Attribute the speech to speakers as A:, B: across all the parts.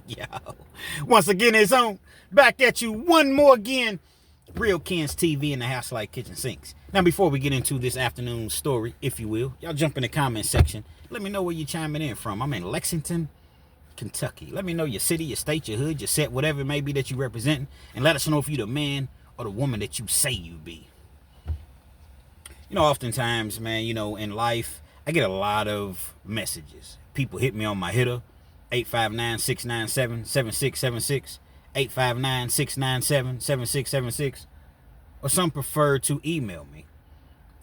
A: Yo, once again, it's on. Back at you one more again. Real Ken's TV in the house like kitchen sinks. Now, before we get into this afternoon's story, if you will, y'all jump in the comment section. Let me know where you're chiming in from. I'm in Lexington, Kentucky. Let me know your city, your state, your hood, your set, whatever it may be that you represent. And let us know if you're the man or the woman that you say you be. You know, oftentimes, man, in life, I get a lot of messages. People hit me on my hitter, 859-697-7676, 859-697-7676, or some prefer to email me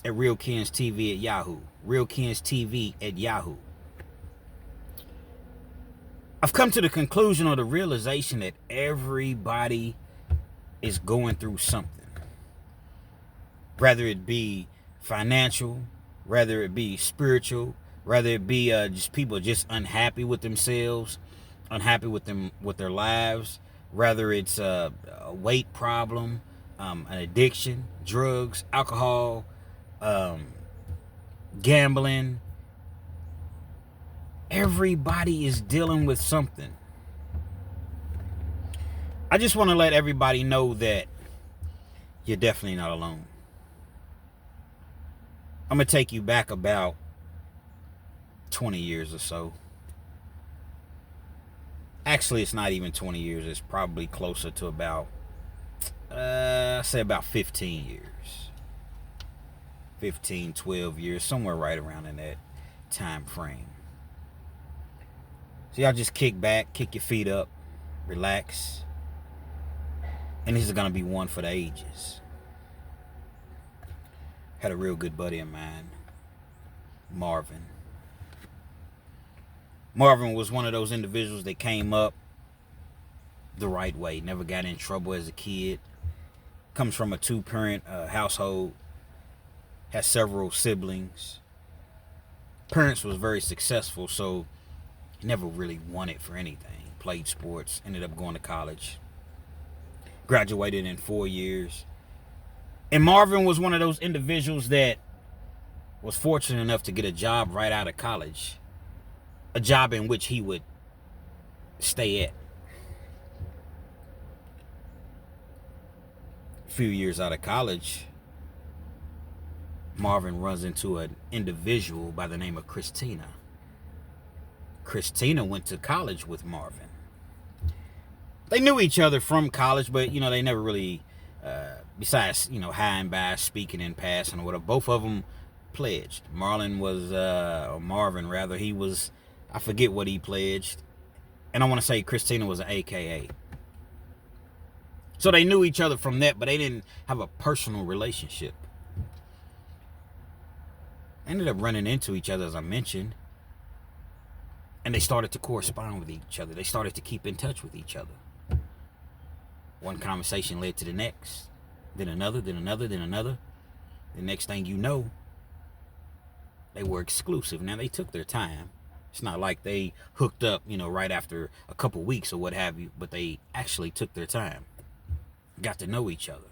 A: at realkenstv at Yahoo, realkenstv at Yahoo. I've come to the conclusion or the realization that everybody is going through something. Whether it be financial, whether it be spiritual, whether it be just people just unhappy with themselves, unhappy with their lives, whether it's a weight problem, an addiction, drugs, alcohol, gambling. Everybody is dealing with something. I just want to let everybody know that you're definitely not alone. I'm going to take you back about 20 years or so. Actually, it's not even 20 years. It's probably closer to about, say about 15 years. 15, 12 years, somewhere right around in that time frame. So y'all just kick back, kick your feet up, relax. And this is going to be one for the ages. Had a real good buddy of mine, Marvin. Marvin was one of those individuals that came up the right way, never got in trouble as a kid. Comes from a two-parent household, has several siblings. Parents was very successful, so he never really wanted for anything. Played sports, ended up going to college. Graduated in 4 years. And Marvin was one of those individuals that was fortunate enough to get a job right out of college. A job in which he would stay at. A few years out of college, Marvin runs into an individual by the name of Christina. Christina went to college with Marvin. They knew each other from college, but, they never really... besides, high and by, speaking in passing or whatever, both of them pledged. Marvin, he was, I forget what he pledged. And I want to say Christina was an AKA. So they knew each other from that, but they didn't have a personal relationship. Ended up running into each other, as I mentioned. And they started to correspond with each other. They started to keep in touch with each other. One conversation led to the next. Then another, then another, then another. The next thing you know, they were exclusive. Now, they took their time. It's not like they hooked up, right after a couple weeks or what have you. But they actually took their time. Got to know each other.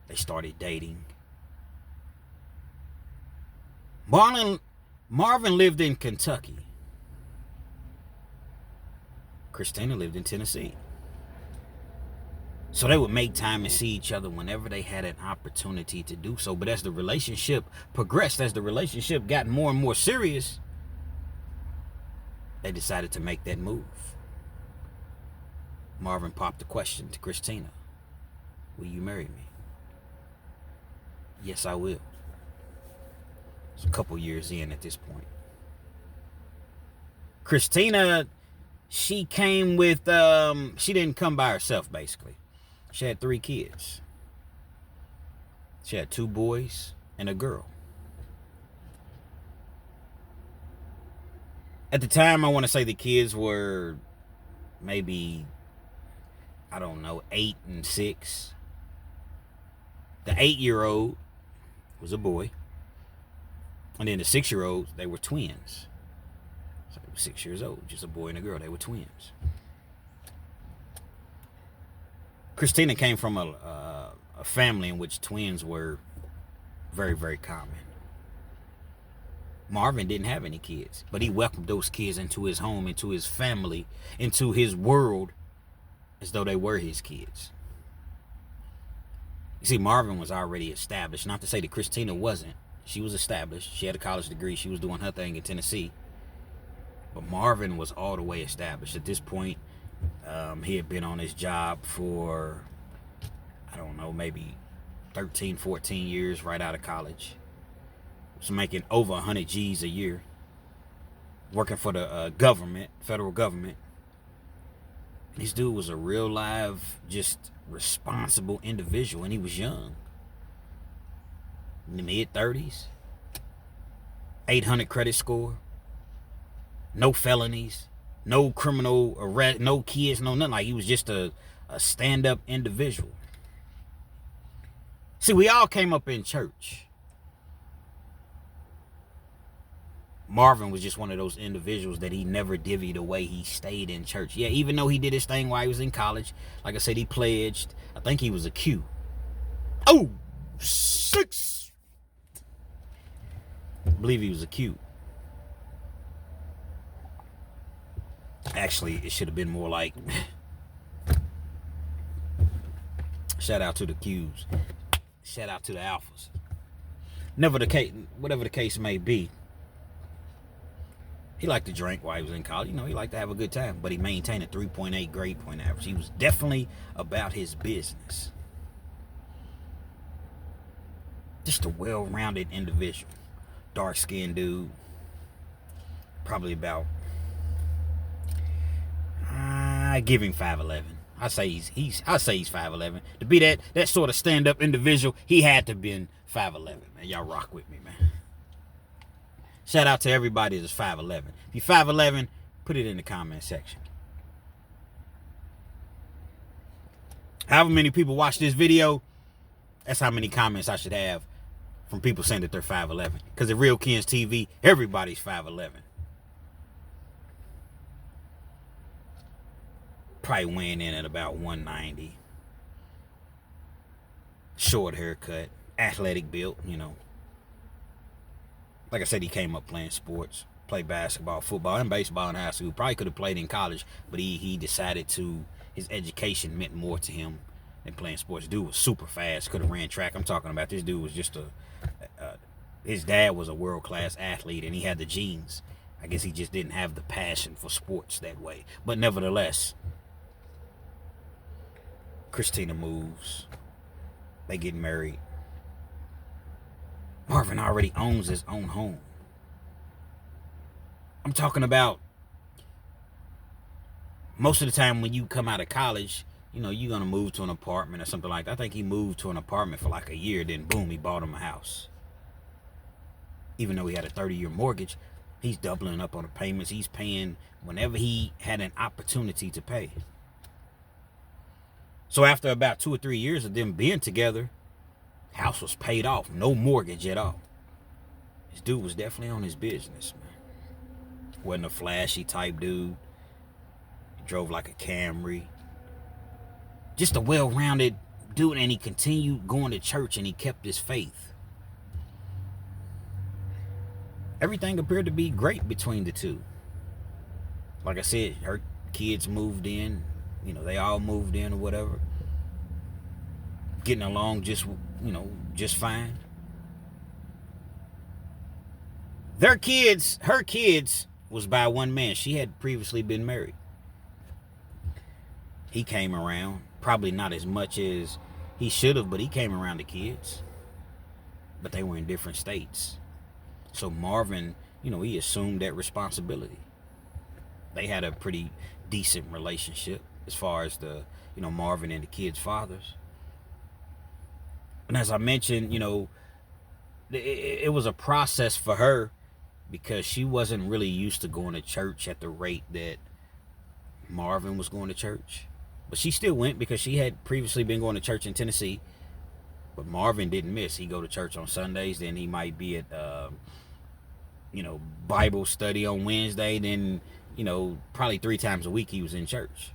A: They started dating. Marvin lived in Kentucky. Christina lived in Tennessee. So they would make time and see each other whenever they had an opportunity to do so. But as the relationship progressed, as the relationship got more and more serious, they decided to make that move. Marvin popped the question to Christina. Will you marry me? Yes, I will. It's a couple years in at this point. Christina, she came with, she didn't come by herself, basically. She had 3 kids. She had 2 boys and a girl. At the time, I want to say the kids were maybe, 8 and 6. The 8-year-old was a boy. And then the 6-year-olds, they were twins. So they were 6 years old, just a boy and a girl. They were twins. Christina came from a family in which twins were very, very common. Marvin didn't have any kids, but he welcomed those kids into his home, into his family, into his world, as though they were his kids. You see, Marvin was already established. Not to say that Christina wasn't. She was established. She had a college degree. She was doing her thing in Tennessee. But Marvin was all the way established. At this point, he had been on his job for, I don't know, maybe 13, 14 years right out of college. Was making over 100 G's a year. Working for the government, federal government. This dude was a real live, just responsible individual, and he was young. In the mid-30s. 800 credit score. No felonies. No criminal arrest. No kids. No nothing. Like, he was just a stand-up individual. See, we all came up in church. Marvin was just one of those individuals that he never divvied away. He stayed in church. Yeah, even though he did his thing while he was in college. Like I said, he pledged. I think he was a Q. Oh, 6. I believe he was a Q. Actually, it should have been more like... Shout out to the Qs. Shout out to the Alphas. Whatever the case may be, he liked to drink while he was in college. You know, he liked to have a good time, but he maintained a 3.8 grade point average. He was definitely about his business. Just a well-rounded individual. Dark-skinned dude. Probably about, I give him 5'11". I say he's 5'11". To be that sort of stand-up individual, he had to have been 5'11". Man, y'all rock with me, man. Shout out to everybody that's 5'11". If you're 5'11", put it in the comment section. However many people watch this video, that's how many comments I should have from people saying that they're 5'11". Because at Real Kens TV, everybody's 5'11". Probably weighing in at about 190. Short haircut. Athletic build, you know. Like I said, he came up playing sports. Played basketball, football, and baseball in high school. Probably could have played in college, but he decided to... His education meant more to him than playing sports. Dude was super fast. Could have ran track. I'm talking about this dude was just his dad was a world-class athlete, and he had the genes. I guess he just didn't have the passion for sports that way. But nevertheless... Christina moves. They get married. Marvin already owns his own home. I'm talking about most of the time when you come out of college, you know, you're going to move to an apartment or something like that. I think he moved to an apartment for like a year, then boom, he bought him a house. Even though he had a 30-year mortgage, he's doubling up on the payments. He's paying whenever he had an opportunity to pay. So after about 2 or 3 years of them being together, house was paid off. No mortgage at all. This dude was definitely on his business, man. Wasn't a flashy type dude. He drove like a Camry. Just a well-rounded dude, and he continued going to church, and he kept his faith. Everything appeared to be great between the two. Like I said, her kids moved in. You know, they all moved in or whatever. Getting along just, you know, just fine. Her kids was by one man. She had previously been married. He came around, probably not as much as he should have, but he came around the kids. But they were in different states. So Marvin, you know, he assumed that responsibility. They had a pretty decent relationship as far as the, you know, Marvin and the kids' fathers. And as I mentioned, you know, it was a process for her because she wasn't really used to going to church at the rate that Marvin was going to church. But she still went because she had previously been going to church in Tennessee. But Marvin didn't miss. He'd go to church on Sundays. Then he might be at, you know, Bible study on Wednesday. Then, you know, probably 3 times a week he was in church.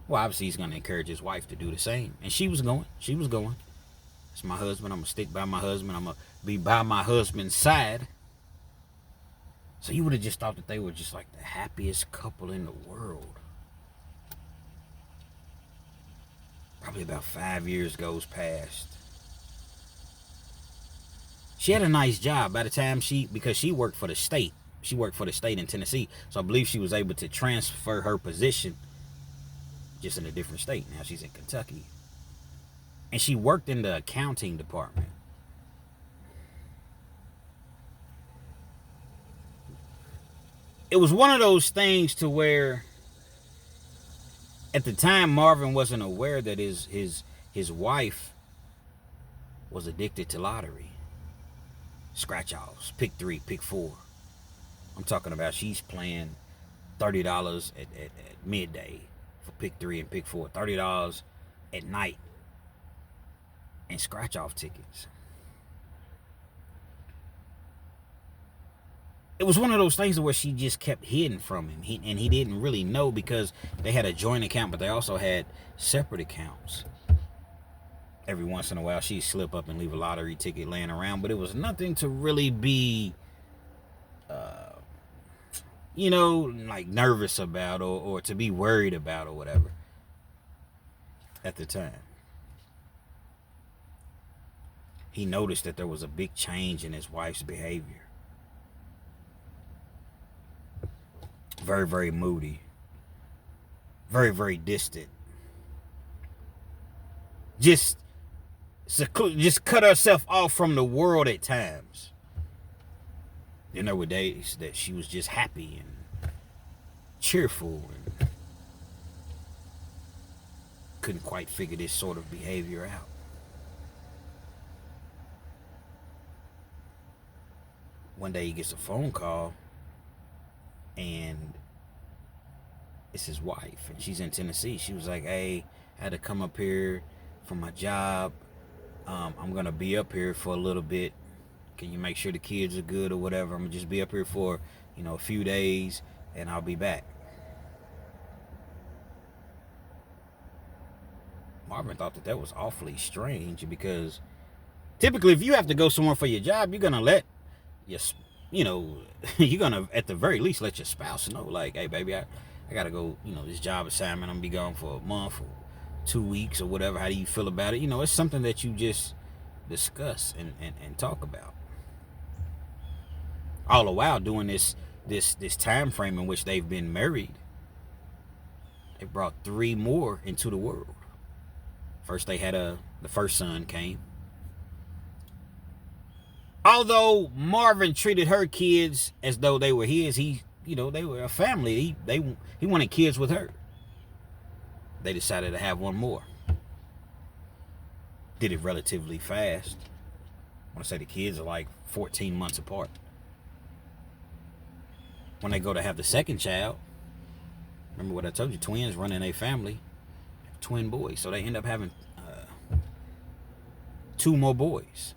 A: Well, obviously he's going to encourage his wife to do the same. And she was going. She was going. It's my husband. I'm going to stick by my husband. I'm going to be by my husband's side. So you would have just thought that they were just like the happiest couple in the world. Probably about 5 years goes past. She had a nice job by the time because she worked for the state. She worked for the state in Tennessee. So I believe she was able to transfer her position just in a different state. Now she's in Kentucky. And she worked in the accounting department. It was one of those things to where at the time Marvin wasn't aware that his wife was addicted to lottery. Scratch offs, pick 3, pick 4. I'm talking about she's playing $30 at midday for pick 3 and pick 4. $30 at night and scratch off tickets. It was one of those things where she just kept hiding from him. And he didn't really know because they had a joint account, but they also had separate accounts. Every once in a while, she'd slip up and leave a lottery ticket laying around, but it was nothing to really be, like nervous about or to be worried about or whatever at the time. He noticed that there was a big change in his wife's behavior. Very, very moody. Very, very distant. Just cut herself off from the world at times. Then there were days that she was just happy and cheerful and couldn't quite figure this sort of behavior out. One day he gets a phone call and it's his wife and she's in Tennessee. She was like, hey, I had to come up here for my job. I'm gonna be up here for a little bit. Can you make sure the kids are good or whatever? I'm gonna just be up here for a few days and I'll be back. Marvin thought that was awfully strange because typically if you have to go somewhere for your job, you're gonna let you're gonna at the very least let your spouse know, like, hey baby, I gotta go, this job assignment, I'm gonna be gone for a month or 2 weeks or whatever. How do you feel about it? It's something that you just discuss and talk about. All the while doing this time frame in which they've been married, they brought 3 more into the world. First they had the first son came. Although Marvin treated her kids as though they were his, they were a family. He wanted kids with her. They decided to have one more. Did it relatively fast. I want to say the kids are like 14 months apart. When they go to have the second child, remember what I told you, twins running a family, twin boys. So they end up having 2 more boys,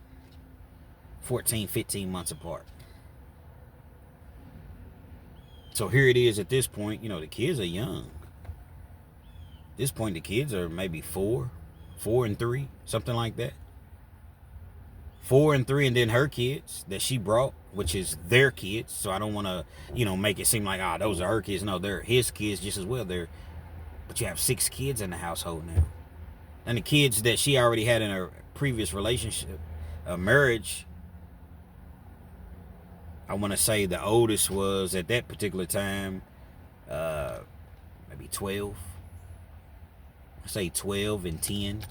A: 14, 15 months apart. So here it is at this point, the kids are young. At this point, the kids are maybe 4 and 3, something like that. 4 and 3, and then her kids that she brought, which is their kids. So I don't want to, make it seem like, those are her kids. No, they're his kids just as well. But you have 6 kids in the household now. And the kids that she already had in her previous relationship, marriage, I want to say the oldest was at that particular time, maybe 12. I say 12 and 10.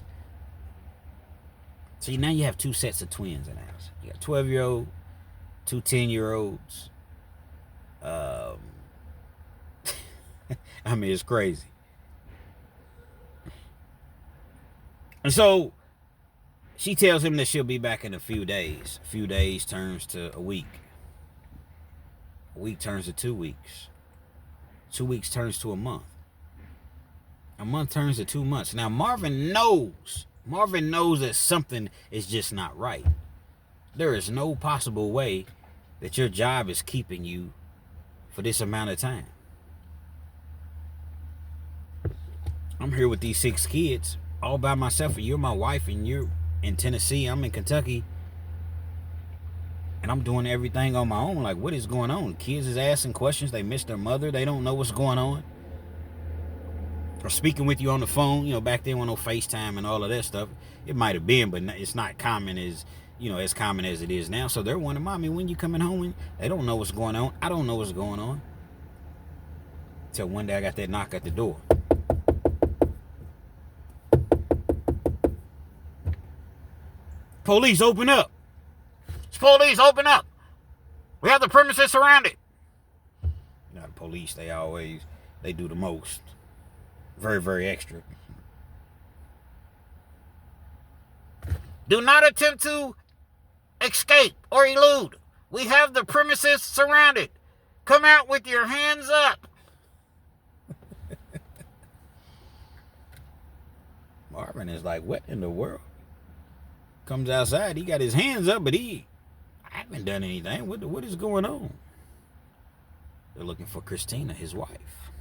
A: So now you have 2 sets of twins in the house. You got 12-year-old, 2 10-year-olds. I mean, it's crazy. And so she tells him that she'll be back in a few days. A few days turns to a week. A week turns to 2 weeks. 2 weeks turns to a month. A month turns to 2 months. Now Marvin knows that something is just not right. There is no possible way that your job is keeping you for this amount of time. I'm here with these 6 kids all by myself, and you're my wife, and you're in Tennessee, I'm in Kentucky. And I'm doing everything on my own. Like, what is going on? Kids is asking questions. They miss their mother. They don't know what's going on. Or speaking with you on the phone. You know, back then when no FaceTime and all of that stuff. It might have been, but it's not common as, as common as it is now. So they're wondering, Mommy, when you coming home? They don't know what's going on. I don't know what's going on. Till one day I got that knock at the door. Police, open up. Police, open up. We have the premises surrounded. The police, they do the most. Very, very extra. Do not attempt to escape or elude. We have the premises surrounded. Come out with your hands up. Marvin is like, what in the world? Comes outside, he got his hands up, but I haven't done anything. What is going on? They're looking for Christina, his wife.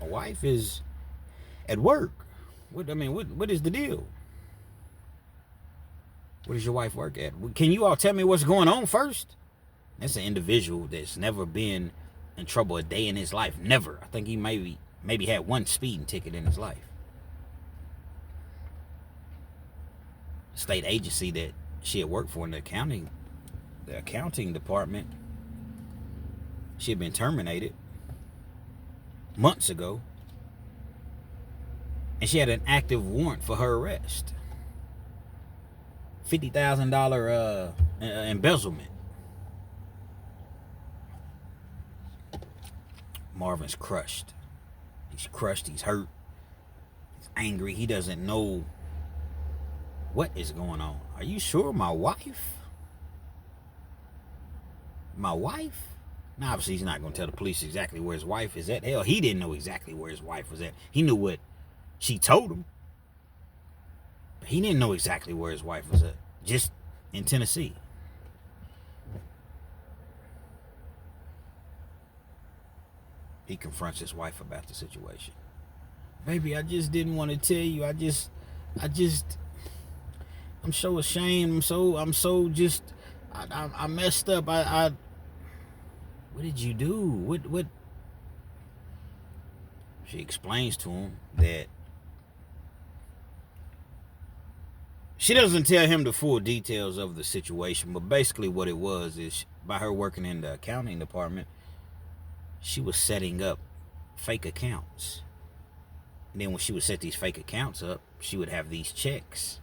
A: My wife is at work. What is the deal? What does your wife work at? Can you all tell me what's going on first? That's an individual that's never been in trouble a day in his life. Never. I think he maybe had one speeding ticket in his life. State agency that she had worked for in the accounting department, she had been terminated months ago, and she had an active warrant for her arrest. $50,000 embezzlement. Marvin's crushed. He's crushed. He's hurt. He's angry. He doesn't know what is going on. Are you sure my wife? My wife? Now, obviously, he's not going to tell the police exactly where his wife is at. Hell, he didn't know exactly where his wife was at. He knew what she told him. But he didn't know exactly where his wife was at. Just in Tennessee. He confronts his wife about the situation. Baby, I just didn't want to tell you. I'm so ashamed. I messed up. What did you do? What? She explains to him that she doesn't tell him the full details of the situation, but basically what it was is, by her working in the accounting department, she was setting up fake accounts. And then when she would set these fake accounts up, she would have these checks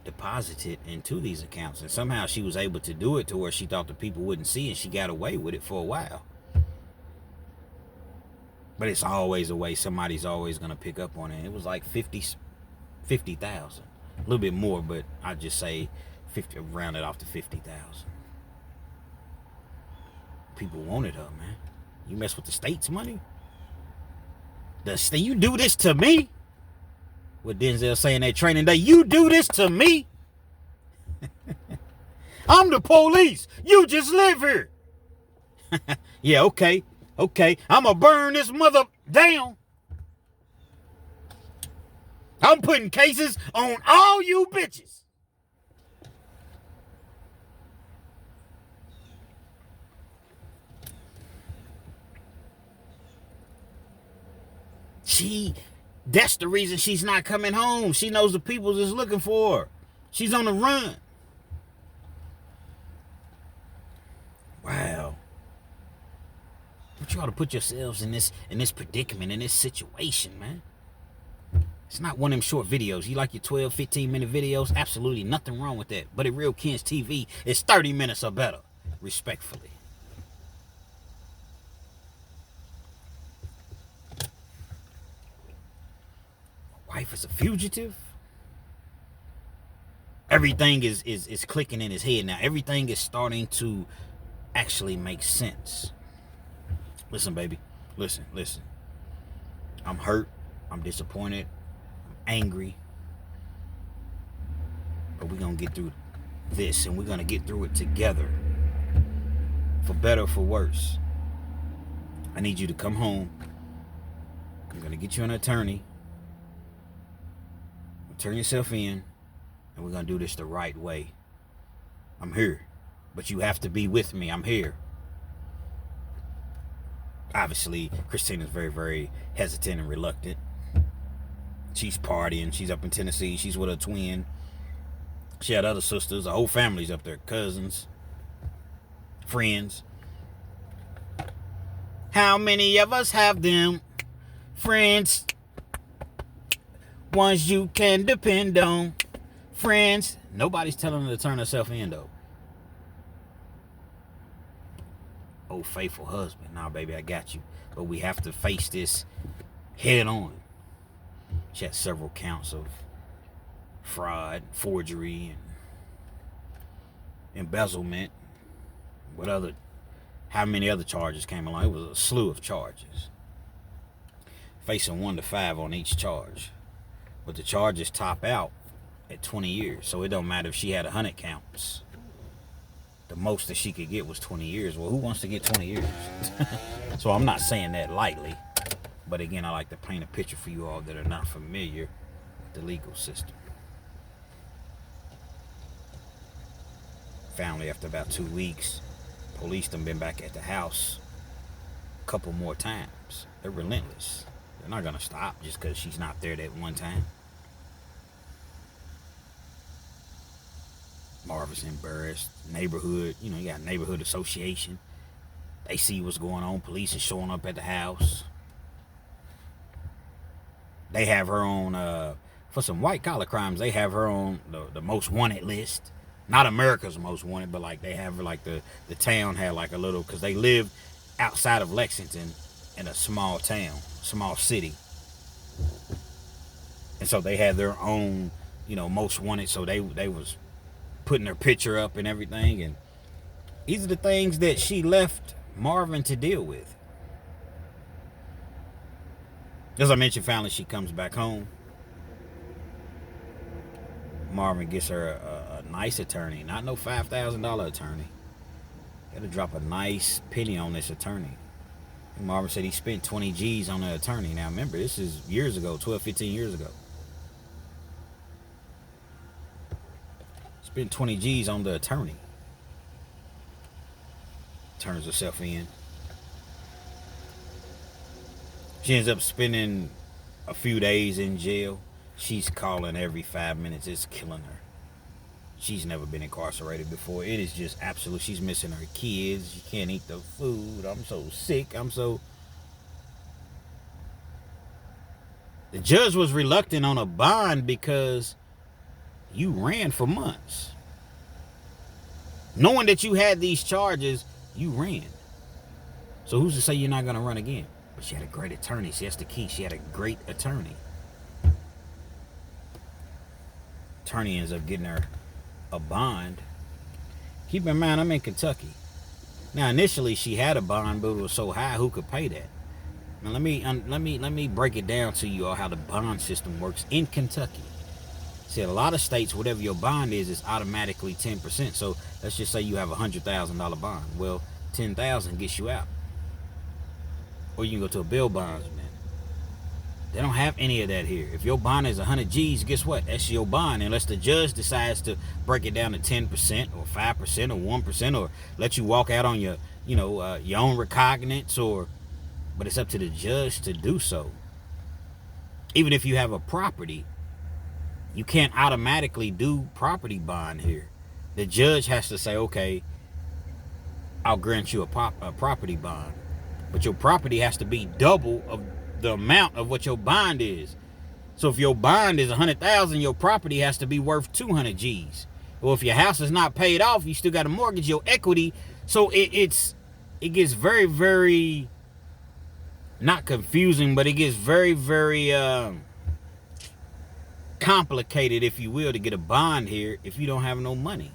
A: deposited into these accounts, and somehow she was able to do it to where she thought the people wouldn't see, and she got away with it for a while. But it's always a way. Somebody's always going to pick up on it. It was like 50,000, a little bit more, but I'd just say 50, round it off to 50,000. People wanted her, man. You mess with the state's money? You do this to me? What Denzel saying that Training Day, you do this to me? I'm the police. You just live here. Yeah, okay. I'm going to burn this mother down. I'm putting cases on all you bitches. That's the reason she's not coming home. She knows the people is looking for her. She's on the run. Wow. But you ought to put yourselves in this predicament, in this situation, man. It's not one of them short videos. You like your 12, 15-minute videos? Absolutely nothing wrong with that. But at Real Kens TV, it's 30 minutes or better. Respectfully. Wife is a fugitive. Everything is clicking in his head now. Everything is starting to actually make sense. Listen, baby. Listen. I'm hurt. I'm disappointed. I'm angry. But we're going to get through this, and we're going to get through it together. For better or for worse. I need you to come home. I'm going to get you an attorney. Turn yourself in, and we're going to do this the right way. I'm here. But you have to be with me. I'm here. Obviously, Christina's very, very hesitant and reluctant. She's partying. She's up in Tennessee. She's with her twin. She had other sisters. The whole family's up there. Cousins. Friends. How many of us have them? Friends. Ones you can depend on. Friends. Nobody's telling her to turn herself in, though. Oh, faithful husband. Nah, baby, I got you. But we have to face this head on. She had several counts of fraud, forgery, and embezzlement. How many other charges came along? It was a slew of charges. Facing 1 to 5 on each charge. But the charges top out at 20 years. So it don't matter if she had 100 counts. The most that she could get was 20 years. Well, who wants to get 20 years? So I'm not saying that lightly. But again, I like to paint a picture for you all that are not familiar with the legal system. Family, after about 2 weeks, police done been back at the house a couple more times. They're relentless. They're not going to stop just because she's not there that one time. Marvin's embarrassed. Neighborhood, you got neighborhood association. They see what's going on. Police is showing up at the house. They have her on, for some white collar crimes, they have her on the most wanted list. Not America's most wanted, but like they have her, like the town had like a little, because they live outside of Lexington in a small town, small city. And so they had their own, most wanted. So they was putting her picture up and everything. And these are the things that she left Marvin to deal with. As I mentioned, finally she comes back home. Marvin gets her a nice attorney, not no $5,000 attorney. Got to drop a nice penny on this attorney. And Marvin said he spent 20 G's on the attorney. Now remember, this is years ago, 12, 15 years ago. Spent 20 G's on the attorney. Turns herself in. She ends up spending a few days in jail. She's calling every 5 minutes. It's killing her. She's never been incarcerated before. It is just absolute. She's missing her kids. She can't eat the food. I'm so sick. The judge was reluctant on a bond because you ran for months. Knowing that you had these charges, you ran. So who's to say you're not going to run again? But she had a great attorney. See, that's the key. She had a great attorney. Attorney ends up getting her a bond. Keep in mind, I'm in Kentucky. Now, initially, she had a bond, but it was so high, who could pay that? Now, let me break it down to you all how the bond system works in Kentucky. See, a lot of states, whatever your bond is automatically 10%. So let's just say you have a $100,000 bond. Well, $10,000 gets you out. Or you can go to a bail bondsman. They don't have any of that here. If your bond is 100 G's, guess what? That's your bond, unless the judge decides to break it down to 10% or 5% or 1%, or let you walk out on your own recognizance, but it's up to the judge to do so. Even if you have a property, you can't automatically do property bond here. The judge has to say, okay, I'll grant you a property bond, but your property has to be double of the amount of what your bond is. So if your bond is 100,000, your property has to be worth 200 G's. Well, if your house is not paid off, you still got to mortgage your equity. So it gets very, very, not confusing, but it gets very, very complicated, if you will, to get a bond here if you don't have no money,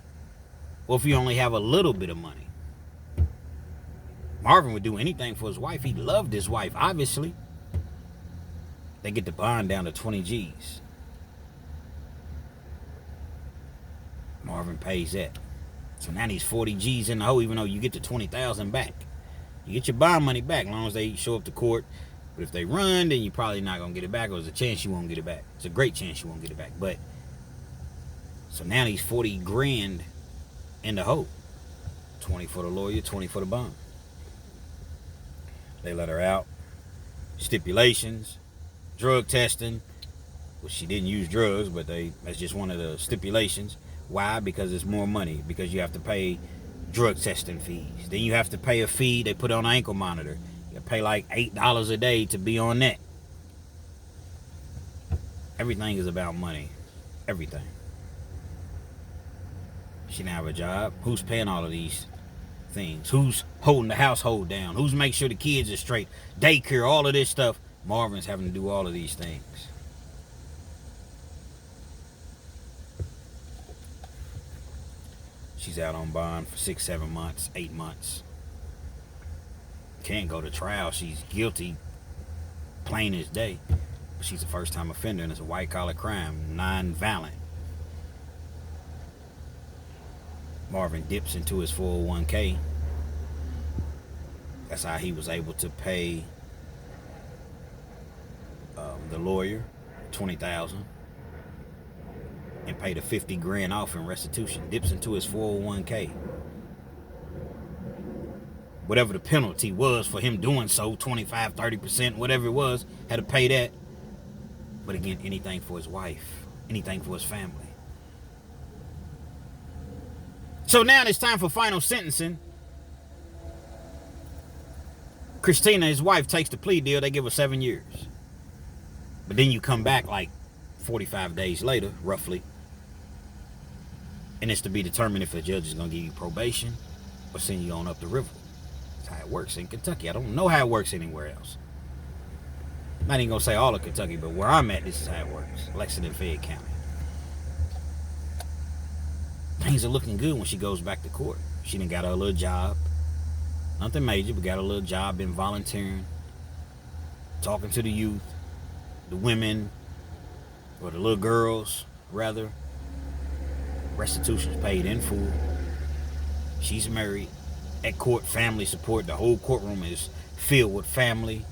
A: or if you only have a little bit of money. Marvin would do anything for his wife. He loved his wife, obviously. They get the bond down to 20 G's. Marvin pays that. So now he's 40 G's in the hole, even though you get the 20,000 back. You get your bond money back as long as they show up to court. But if they run, then you're probably not going to get it back, or there's a chance you won't get it back. It's a great chance you won't get it back. But so now he's 40 grand in the hole. 20 for the lawyer, 20 for the bond. They let her out. Stipulations, drug testing. Well, she didn't use drugs, but that's just one of the stipulations. Why? Because it's more money. Because you have to pay drug testing fees. Then you have to pay a fee. They put on an ankle monitor. You pay like $8 a day to be on that. Everything is about money. Everything. She didn't have a job. Who's paying all of these things? Who's holding the household down? Who's making sure the kids are straight? Daycare, all of this stuff. Marvin's having to do all of these things. She's out on bond for 6, 7 months, 8 months. Can't go to trial. She's guilty, plain as day. But she's a first-time offender, and it's a white-collar crime, non-violent. Marvin dips into his 401k. That's how he was able to pay the lawyer $20,000 and pay the $50,000 off in restitution. Dips into his 401k. Whatever the penalty was for him doing so, 25, 30%, whatever it was, had to pay that. But again, anything for his wife, anything for his family. So now it's time for final sentencing. Christina, his wife, takes the plea deal. They give her 7 years. But then you come back like 45 days later, roughly. And it's to be determined if the judge is going to give you probation or send you on up the river. That's how it works in Kentucky. I don't know how it works anywhere else. I'm not even going to say all of Kentucky, but where I'm at, this is how it works. Lexington, Fayette County. Things are looking good when she goes back to court. She done got her a little job. Nothing major, but got a little job, been volunteering. Talking to the youth. The women. Or the little girls, rather. Restitution's paid in full. She's married. At court, family support. The whole courtroom is filled with family.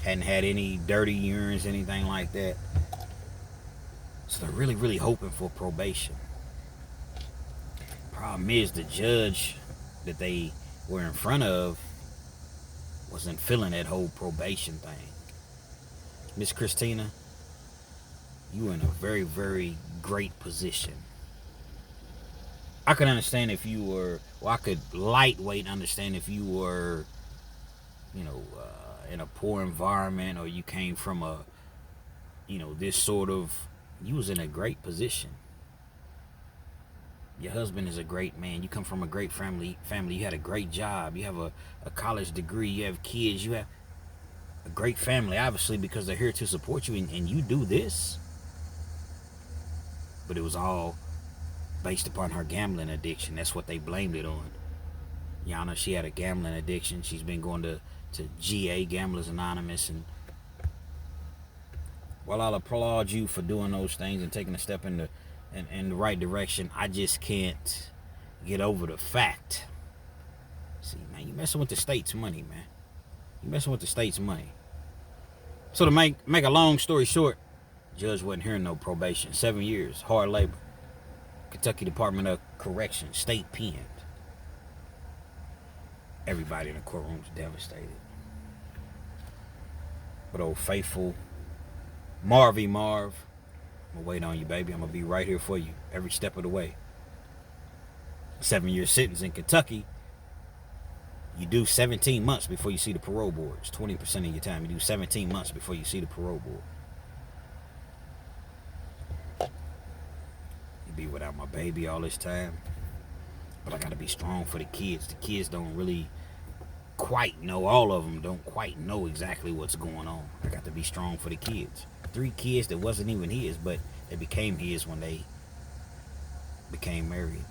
A: Hadn't had any dirty urines, anything like that. So they're really, really hoping for probation. Problem is, the judge that they were in front of wasn't feeling that whole probation thing. Miss Christina, you in a very, very great position. I could understand if you were, I could lightweight understand if you were, in a poor environment, or you came from a, this sort of, you was in a great position. Your husband is a great man. You come from a great family. You had a great job. You have a college degree. You have kids. You have a great family, obviously, because they're here to support you, and you do this. But it was all based upon her gambling addiction. That's what they blamed it on. Yana, she had a gambling addiction. She's been going to GA, Gamblers Anonymous, and while I'll applaud you for doing those things and taking a step in the right direction, I just can't get over the fact. See, man, you messing with the state's money, man. You messing with the state's money. So to make a long story short, judge wasn't hearing no probation. 7 years, hard labor. Kentucky Department of Corrections, state penned. Everybody in the courtroom's devastated. But old faithful Marv, I'm gonna wait on you, baby. I'm gonna be right here for you every step of the way. 7-year sentence in Kentucky. You do 17 months before you see the parole board. It's 20% of your time. You do 17 months before you see the parole board. You be without my baby all this time. But I gotta be strong for the kids. The kids don't really quite know, all of them don't quite know exactly what's going on. I got to be strong for the kids. 3 kids that wasn't even his, but they became his when they became married.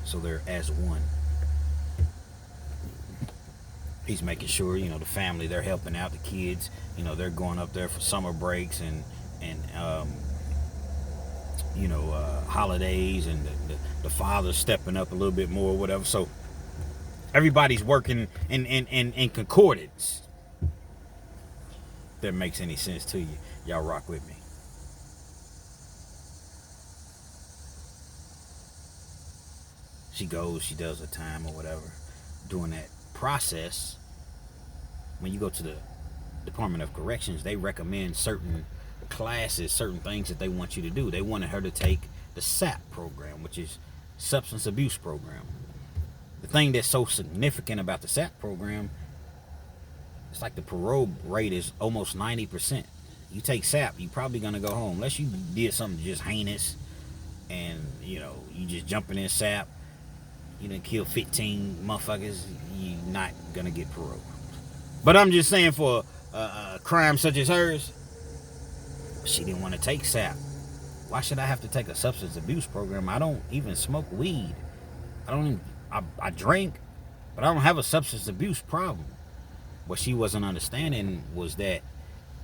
A: So they're as one. He's making sure, the family, they're helping out the kids. They're going up there for summer breaks and holidays, and the father's stepping up a little bit more, whatever. So everybody's working in concordance. If that makes any sense to you, y'all rock with me. She goes, she does her time or whatever. During that process, when you go to the Department of Corrections, they recommend certain classes, certain things that they want you to do. They wanted her to take the SAP program, which is Substance Abuse Program. The thing that's so significant about the SAP program, it's like the parole rate is almost 90%. You take SAP, you're probably gonna go home unless you did something just heinous, and you just jumping in SAP. You done kill 15 motherfuckers. You're not gonna get parole. But I'm just saying, for a crime such as hers, she didn't want to take SAP. Why should I have to take a substance abuse program? I don't even smoke weed. I drink, but I don't have a substance abuse problem. What she wasn't understanding was that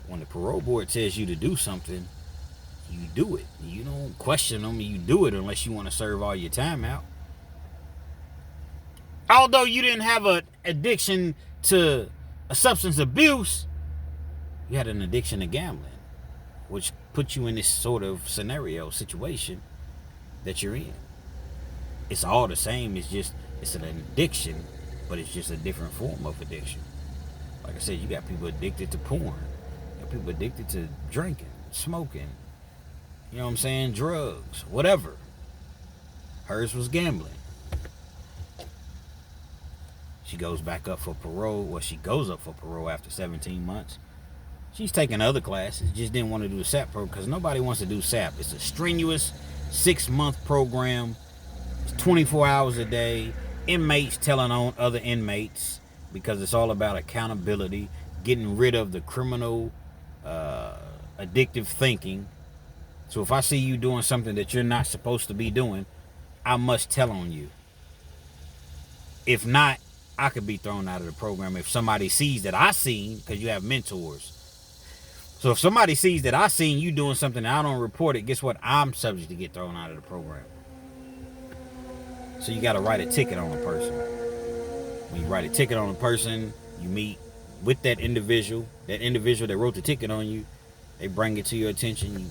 A: when the parole board tells you to do something, you do it. You don't question them, you do it unless you want to serve all your time out. Although you didn't have an addiction to a substance abuse, you had an addiction to gambling, which puts you in this sort of situation that you're in. It's all the same. It's an addiction, but it's just a different form of addiction. Like I said, you got people addicted to porn. You got people addicted to drinking, smoking, you know what I'm saying, drugs, whatever. Hers was gambling. She goes back up for parole. Well, she goes up for parole after 17 months. She's taking other classes, just didn't want to do the SAP program because nobody wants to do SAP. It's a strenuous 6-month program. It's 24 hours a day. Inmates telling on other inmates, because it's all about accountability, getting rid of the criminal, addictive thinking. So if I see you doing something that you're not supposed to be doing, I must tell on you. If not, I could be thrown out of the program if somebody sees that I seen, because you have mentors. So if somebody sees that I seen you doing something and I don't report it, guess what? I'm subject to get thrown out of the program. So you got to write a ticket on a person. When you write a ticket on a person, you meet with that individual that wrote the ticket on you. They bring it to your attention. You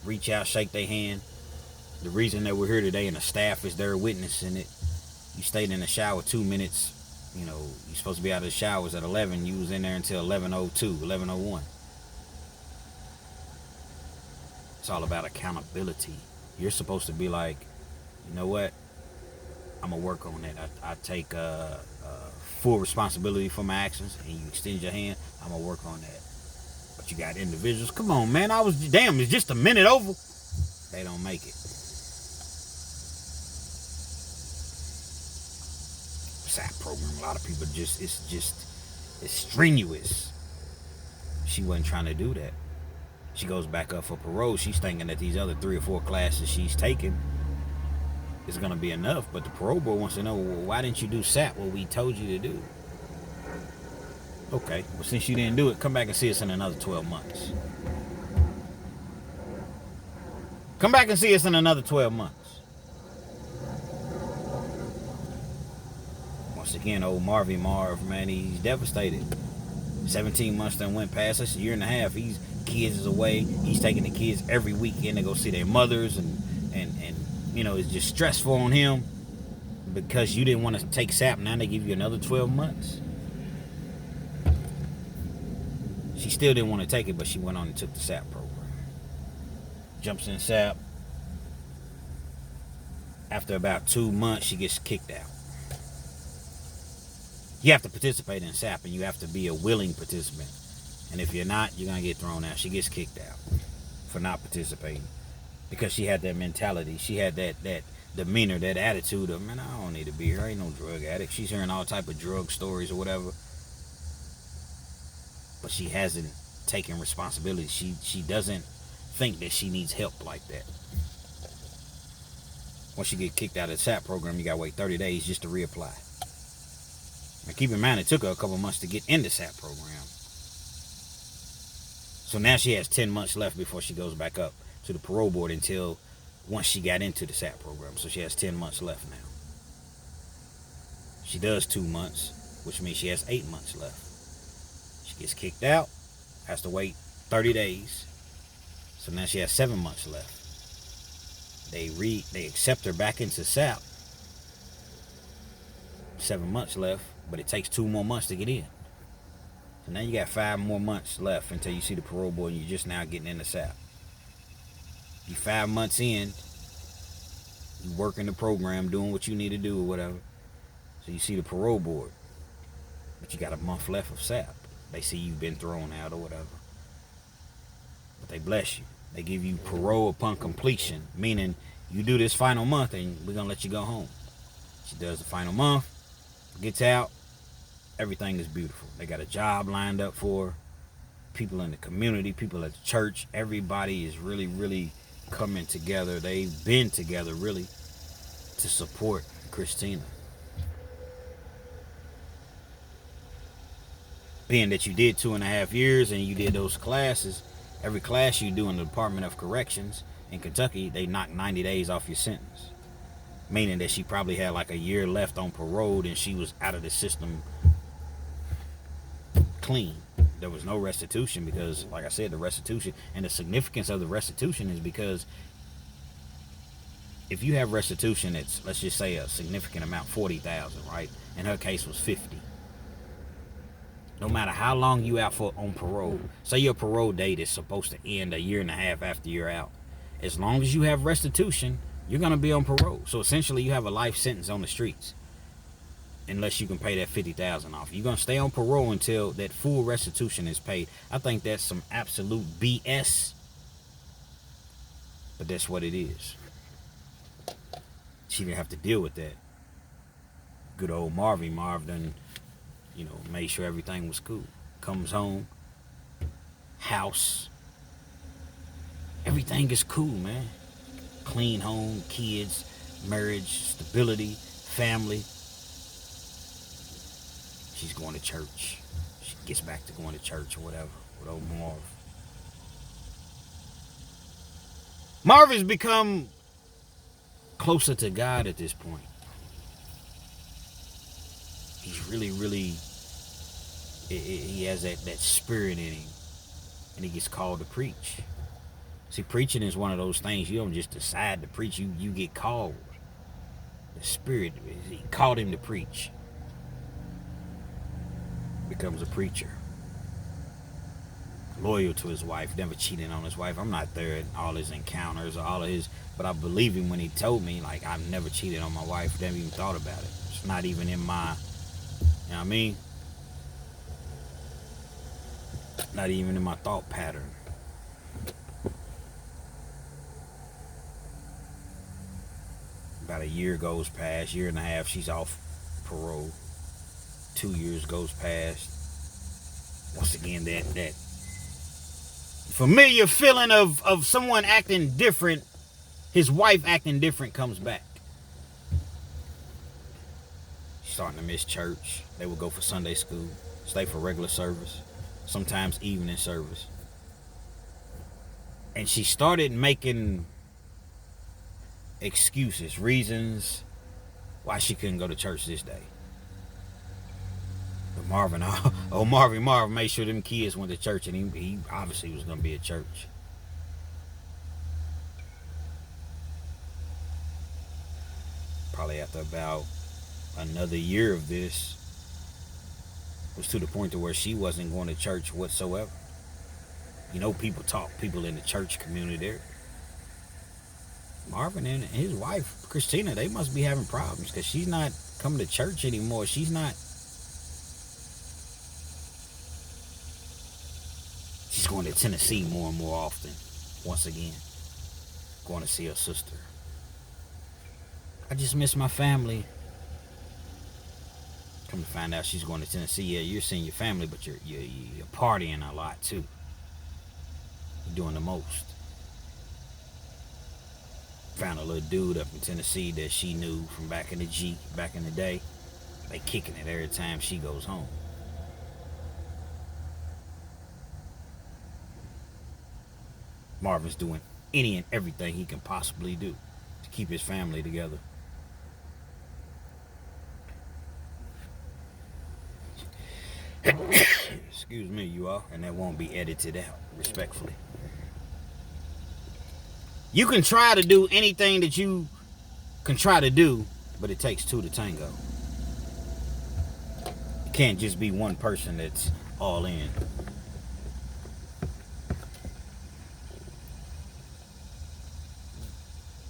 A: reach out, shake their hand. The reason that we're here today and the staff is there witnessing it. You stayed in the shower 2 minutes. You're supposed to be out of the showers at 11. You was in there until 11:02, 11:01. It's all about accountability. You're supposed to be like, you know what? I'm going to work on that. I take full responsibility for my actions, and you extend your hand. I'm going to work on that. But you got individuals. Come on, man. It's just a minute over. They don't make it. SAP program, a lot of people it's strenuous. She wasn't trying to do that. She goes back up for parole. She's thinking that these other 3 or 4 classes she's taking is going to be enough. But the parole board wants to know, well, why didn't you do SAP, what we told you to do? Okay, well, since you didn't do it, come back and see us in another 12 months. Come back and see us in another 12 months. Once again, old Marvin, man, he's devastated. 17 months done went past us, a year and a half. Kids is away. He's taking the kids every weekend to go see their mothers, and it's just stressful on him because you didn't want to take SAP. Now they give you another 12 months. She still didn't want to take it, but she went on and took the SAP program. Jumps in SAP. After about 2 months, she gets kicked out. You have to participate in SAP, and you have to be a willing participant. And if you're not, you're going to get thrown out. She gets kicked out for not participating because she had that mentality. She had that demeanor, that attitude of, man, I don't need to be here. I ain't no drug addict. She's hearing all type of drug stories or whatever. But she hasn't taken responsibility. She doesn't think that she needs help like that. Once you get kicked out of the SAP program, you got to wait 30 days just to reapply. Now keep in mind, it took her a couple months to get in the SAP program. So now she has 10 months left before she goes back up to the parole board until once she got into the SAP program. So she has 10 months left now. She does 2 months, which means she has 8 months left. She gets kicked out, has to wait 30 days. So now she has 7 months left. They accept her back into SAP, 7 months left, but it takes 2 more months to get in. So now you got 5 more months left until you see the parole board, and you're just now getting in the SAP. You 5 months in, you working the program, doing what you need to do or whatever. So you see the parole board, but you got a month left of SAP. They see you've been thrown out or whatever. But they bless you. They give you parole upon completion, meaning you do this final month and we're going to let you go home. She does the final month, gets out, everything is beautiful. They got a job lined up for her. People in the community, people at the church, everybody is really, really coming together. They've been together really to support Christina. Being that you did 2.5 years and you did those classes, every class you do in the Department of Corrections in Kentucky, they knock 90 days off your sentence. Meaning that she probably had like a year left on parole and she was out of the system clean. There was no restitution because, like I said, the restitution and the significance of the restitution is because if you have restitution, it's, let's just say a significant amount, 40,000, right? In her case was 50. No matter how long you out for on parole, say your parole date is supposed to end 1.5 years after you're out. As long as you have restitution, you're going to be on parole. So essentially you have a life sentence on the streets. Unless you can pay that 50,000 off. You're going to stay on parole until that full restitution is paid. I think that's some absolute BS. But that's what it is. She didn't have to deal with that. Good old Marvin. Marvin, made sure everything was cool. Comes home. House. Everything is cool, man. Clean home, kids, marriage, stability, family. She's going to church. She gets back to going to church or whatever with old Marv. Marvin's become closer to God at this point. He's really, really, he has that spirit in him. And he gets called to preach. See, preaching is one of those things, you don't just decide to preach, you get called. The spirit, he called him to preach. Becomes a preacher. Loyal to his wife, never cheating on his wife. I'm not there at all his encounters or all of his, but I believe him when he told me, like, I've never cheated on my wife, never even thought about it. It's not even in my, you know what I mean? Not even in my thought pattern. About a year goes past, 1.5 years, she's off parole. 2 years goes past. Once again, that familiar feeling of someone acting different, his wife acting different comes back. She's starting to miss church. They would go for Sunday school, stay for regular service, sometimes evening service. And she started making excuses, reasons why she couldn't go to church this day. But Marvin made sure them kids went to church, and he obviously was going to be at church. Probably after about another year of this, it was to the point to where she wasn't going to church whatsoever. People talk, people in the church community there. Marvin and his wife, Christina, they must be having problems because she's not coming to church anymore. She's going to Tennessee more and more often. Once again, going to see her sister. I just miss my family. Come to find out she's going to Tennessee. Yeah, you're seeing your family, but you're partying a lot too. You're doing the most. Found a little dude up in Tennessee that she knew from back in the day. They kicking it every time she goes home. Marvin's doing any and everything he can possibly do to keep his family together. Excuse me, you all, and that won't be edited out, respectfully. You can try to do anything that you can try to do, but it takes two to tango. Can't just be one person that's all in.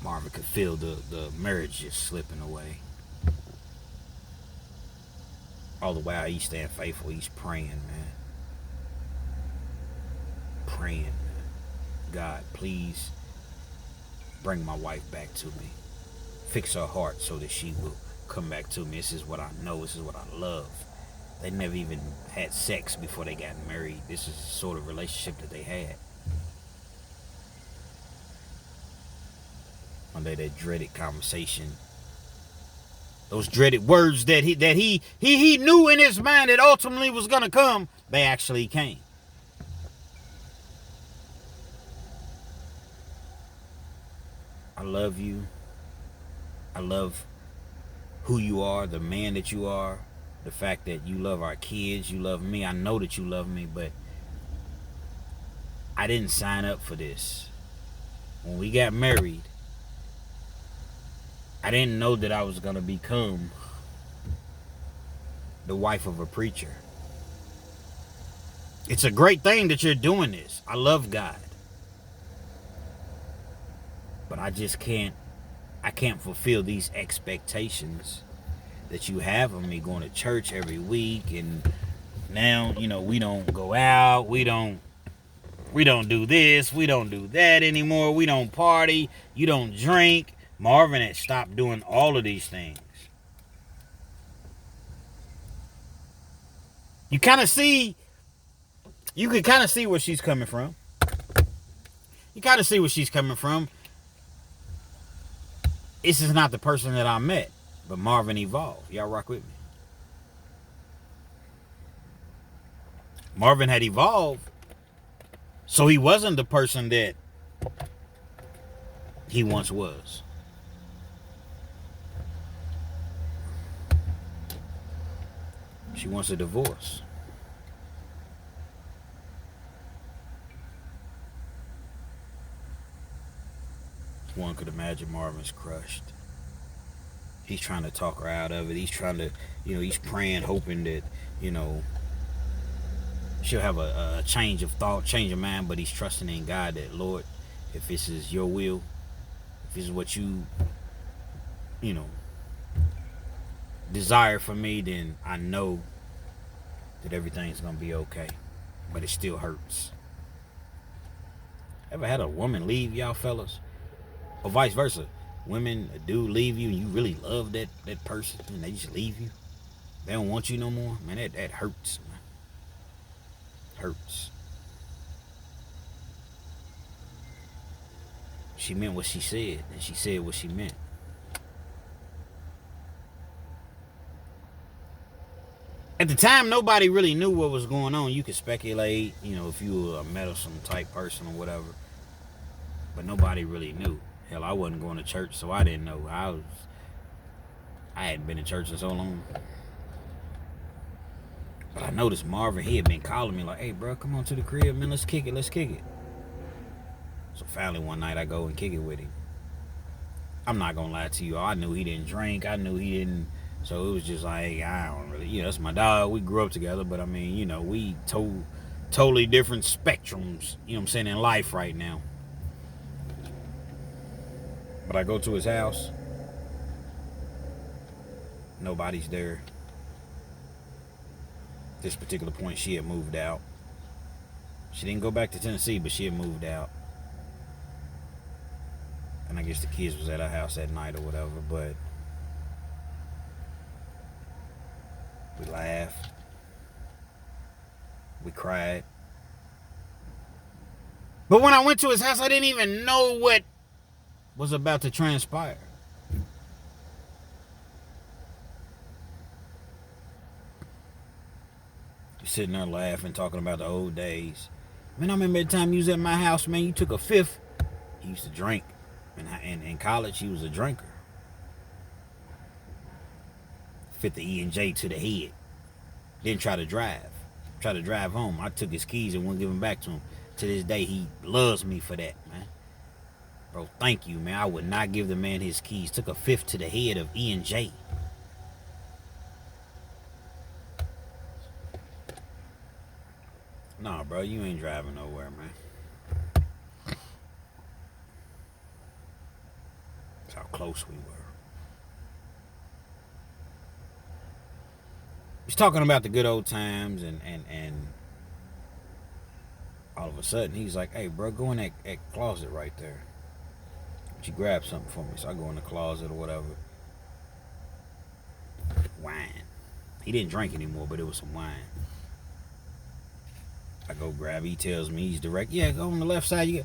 A: Marvin could feel the marriage just slipping away. All the while he's staying faithful, he's praying, man. Praying, man. God, please bring my wife back to me. Fix her heart so that she will come back to me. This is what I know. This is what I love. They never even had sex before they got married. This is the sort of relationship that they had. One day, that dreaded conversation, those dreaded words that he knew in his mind that ultimately was gonna come, they actually came. I love you. I love who you are, the man that you are, the fact that you love our kids, you love me. I know that you love me, but I didn't sign up for this. When we got married, I didn't know that I was going to become the wife of a preacher. It's a great thing that you're doing this. I love God. But I just can't fulfill these expectations that you have of me, going to church every week, and now, we don't go out, we don't do this, we don't do that anymore, we don't party, you don't drink. Marvin had stopped doing all of these things. You could kind of see where she's coming from. This is not the person that I met, but Marvin evolved. Y'all rock with me. Marvin had evolved, so he wasn't the person that he once was. She wants a divorce. One could imagine Marvin's crushed. He's trying to talk her out of it. He's trying to, he's praying, hoping that, she'll have a change of thought, change of mind, but he's trusting in God that, Lord, if this is your will, if this is what you, desire for me, then I know that everything's going to be okay. But it still hurts. Ever had a woman leave y'all fellas? Or vice versa. Women, a dude leave you and you really love that person and they just leave you. They don't want you no more. Man, that hurts, man. Hurts. She meant what she said, and she said what she meant. At the time, nobody really knew what was going on. You could speculate, if you were a meddlesome type person or whatever. But nobody really knew. Hell, I wasn't going to church, so I didn't know. I hadn't been in church in so long. But I noticed Marvin, he had been calling me like, hey, bro, come on to the crib, man, let's kick it. So finally one night I go and kick it with him. I'm not going to lie to you. I knew he didn't drink. I knew he didn't. So it was just like, I don't really, that's my dog. We grew up together, but I mean, we totally different spectrums, in life right now. But I go to his house. Nobody's there. At this particular point, she had moved out. She didn't go back to Tennessee, but she had moved out. And I guess the kids was at her house that night or whatever, but we laughed. We cried. But when I went to his house, I didn't even know what was about to transpire. You're sitting there laughing, talking about the old days. Man, I remember the time you was at my house, man, you took a fifth. He used to drink. And in college, he was a drinker. Fit the E&J to the head. Didn't try to drive. Tried to drive home. I took his keys and wouldn't give them back to him. To this day, he loves me for that, man. Bro, thank you, man. I would not give the man his keys. Took a fifth to the head of E&J. Nah, bro, you ain't driving nowhere, man. That's how close we were. He's talking about the good old times, and all of a sudden he's like, "Hey, bro, go in that closet right there. Would you grab something for me?" So I go in the closet or whatever. Wine. He didn't drink anymore, but it was some wine. I go grab. He tells me he's direct. Yeah, go on the left side. You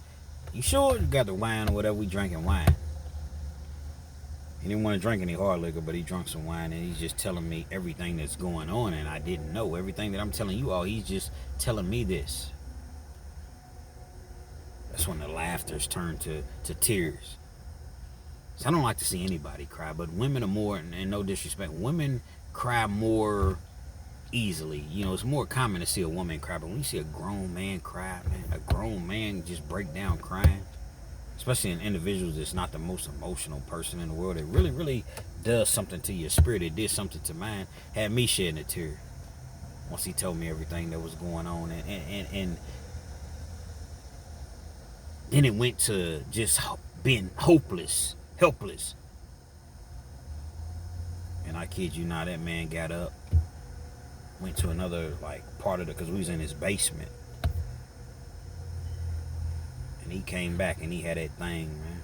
A: sure? You got the wine or whatever. We drinking wine. He didn't want to drink any hard liquor, but he drank some wine, and he's just telling me everything that's going on, and I didn't know everything that I'm telling you all. He's just telling me this. That's when the laughter's turned to tears. So I don't like to see anybody cry, but women are more, and no disrespect, women cry more easily. You know, it's more common to see a woman cry, but when you see a grown man cry, man, a grown man just break down crying, especially in individuals that's not the most emotional person in the world, it really, really does something to your spirit. It did something to mine. Had me shedding a tear once he told me everything that was going on, and then it went to just being hopeless, helpless. And I kid you not, that man got up, went to another part of because we was in his basement, and he came back and he had that thing, man.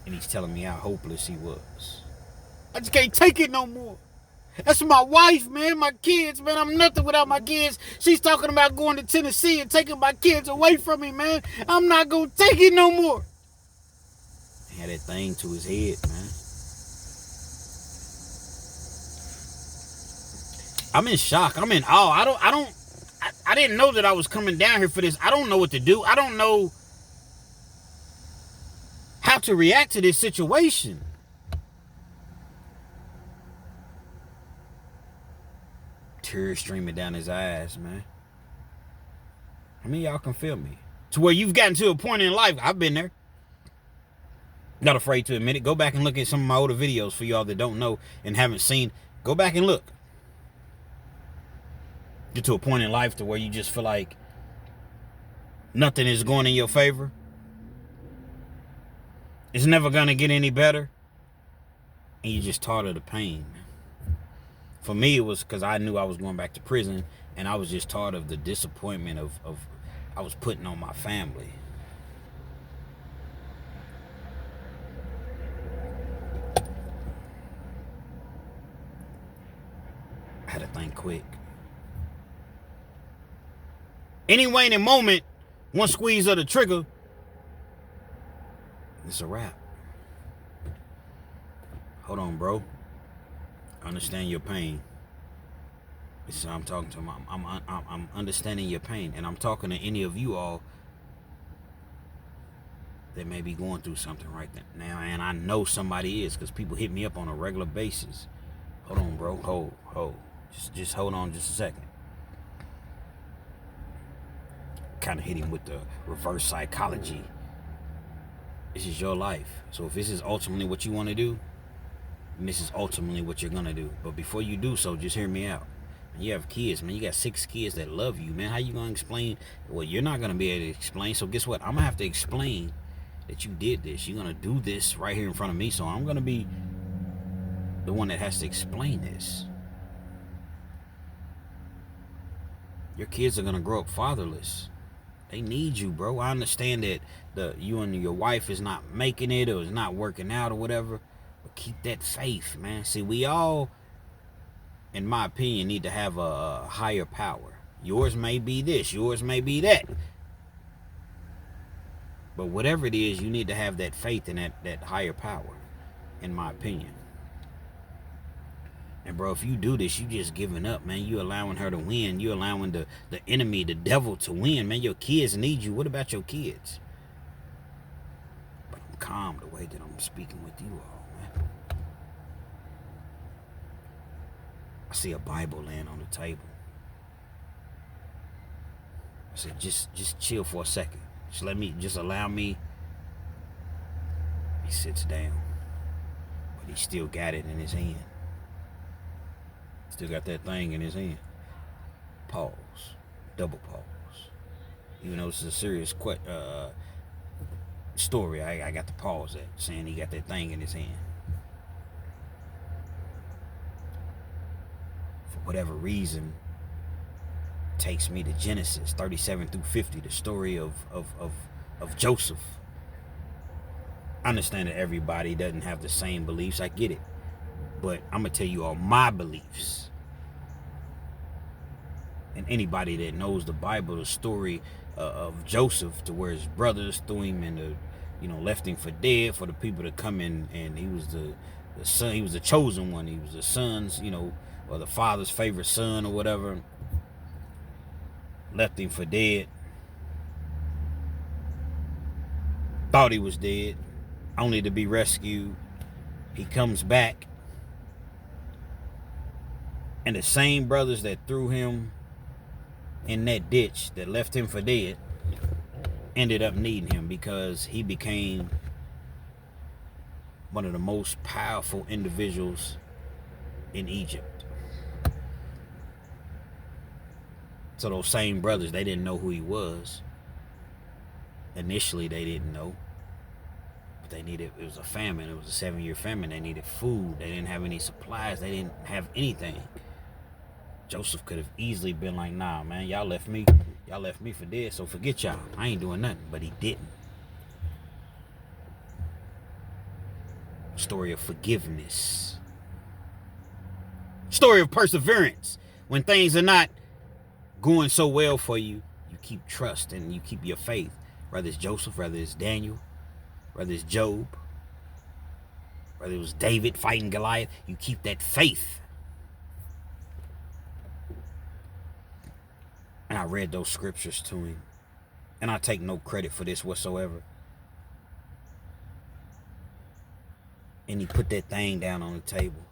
A: And he's telling me how hopeless he was. I just can't take it no more. That's my wife, man, my kids, man. I'm nothing without my kids. She's talking about going to Tennessee and taking my kids away from me, man. I'm not going to take it no more. He had that thing to his head, man. I'm in shock. I'm in awe. I didn't know that I was coming down here for this. I don't know what to do. I don't know how to react to this situation. Tears streaming down his eyes, man. I mean, y'all can feel me. To where you've gotten to a point in life, I've been there. Not afraid to admit it. Go back and look at some of my older videos for y'all that don't know and haven't seen. Go back and look. Get to a point in life to where you just feel like nothing is going in your favor. It's never going to get any better. And you just tired of the pain. For me, it was because I knew I was going back to prison, and I was just tired of the disappointment of I was putting on my family. I had to think quick. Any waning moment, one squeeze of the trigger, it's a wrap. Hold on, bro. I understand your pain. Listen, I'm talking to him. I'm understanding your pain, and I'm talking to any of you all that may be going through something right now, and I know somebody is, because people hit me up on a regular basis. Hold on, bro. Hold. Just hold on just a second. Kind of hit him with the reverse psychology. This is your life. So if this is ultimately what you want to do, then this is ultimately what you're going to do. But before you do so, just hear me out. You have kids, man. You got 6 kids that love you, man. How you going to explain? Well, you're not going to be able to explain. So guess what? I'm going to have to explain that you did this. You're going to do this right here in front of me. So I'm going to be the one that has to explain this. Your kids are going to grow up fatherless. They need you, bro. I understand that you and your wife is not making it or is not working out or whatever. But keep that faith, man. See, we all, in my opinion, need to have a higher power. Yours may be this. Yours may be that. But whatever it is, you need to have that faith in that higher power, in my opinion. And bro, if you do this, you just giving up, man. You allowing her to win. You allowing the enemy, the devil, to win, man. Your kids need you. What about your kids? But I'm calm the way that I'm speaking with you all, man. I see a Bible laying on the table. I said, just chill for a second. Just allow me. He sits down, but he still got it in his hand. Still got that thing in his hand. Pause. Double pause. Even though this is a serious story, I got to pause that, saying he got that thing in his hand. For whatever reason, takes me to Genesis 37 through 50, the story of Joseph. I understand that everybody doesn't have the same beliefs. I get it. But I'm going to tell you all my beliefs. And anybody that knows the Bible, the story of Joseph, to where his brothers threw him in the, left him for dead, for the people to come in, and he was the son, he was the chosen one. He was the son's, or the father's favorite son or whatever. Left him for dead. Thought he was dead, only to be rescued. He comes back, and the same brothers that threw him in that ditch, that left him for dead, ended up needing him, because he became one of the most powerful individuals in Egypt. So those same brothers, they didn't know who he was. Initially, they didn't know. But it was a famine. It was a 7-year famine. They needed food. They didn't have any supplies. They didn't have anything. Joseph could have easily been like, nah, man, y'all left me for dead, so forget y'all. I ain't doing nothing. But he didn't. Story of forgiveness. Story of perseverance. When things are not going so well for you, you keep trust and you keep your faith. Whether it's Joseph, whether it's Daniel, whether it's Job, whether it was David fighting Goliath, you keep that faith. And I read those scriptures to him. And I take no credit for this whatsoever. And he put that thing down on the table.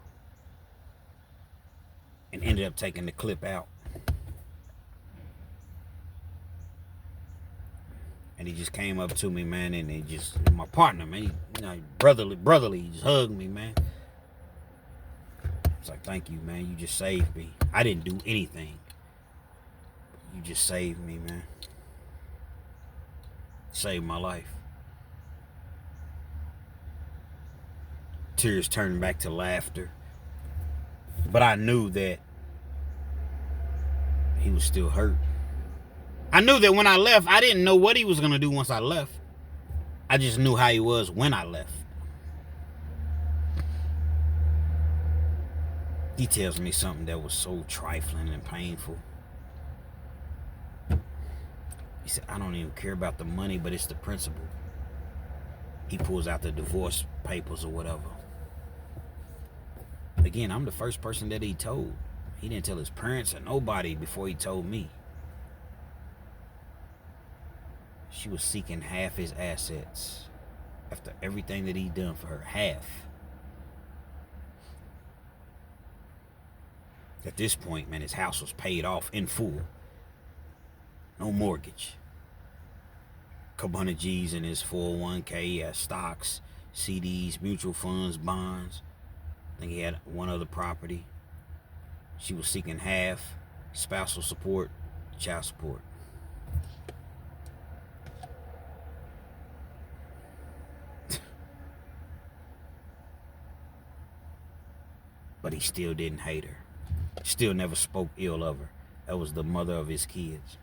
A: And ended up taking the clip out. And he just came up to me, man, and he just, my partner, man, brotherly, he just hugged me, man. It's like, thank you, man, you just saved me. I didn't do anything. You just saved me, man. Saved my life. Tears turned back to laughter. But I knew that he was still hurt. I knew that when I left, I didn't know what he was going to do once I left. I just knew how he was when I left. He tells me something that was so trifling and painful. He said, I don't even care about the money, but it's the principle. He pulls out the divorce papers or whatever. Again, I'm the first person that he told. He didn't tell his parents or nobody before he told me. She was seeking half his assets after everything that he'd done for her. Half. At this point, man, his house was paid off in full. No mortgage. Couple hundred G's in his 401k. He had stocks, CDs, mutual funds, bonds. I think he had one other property. She was seeking half, spousal support, child support. But he still didn't hate her. Still never spoke ill of her. That was the mother of his kids.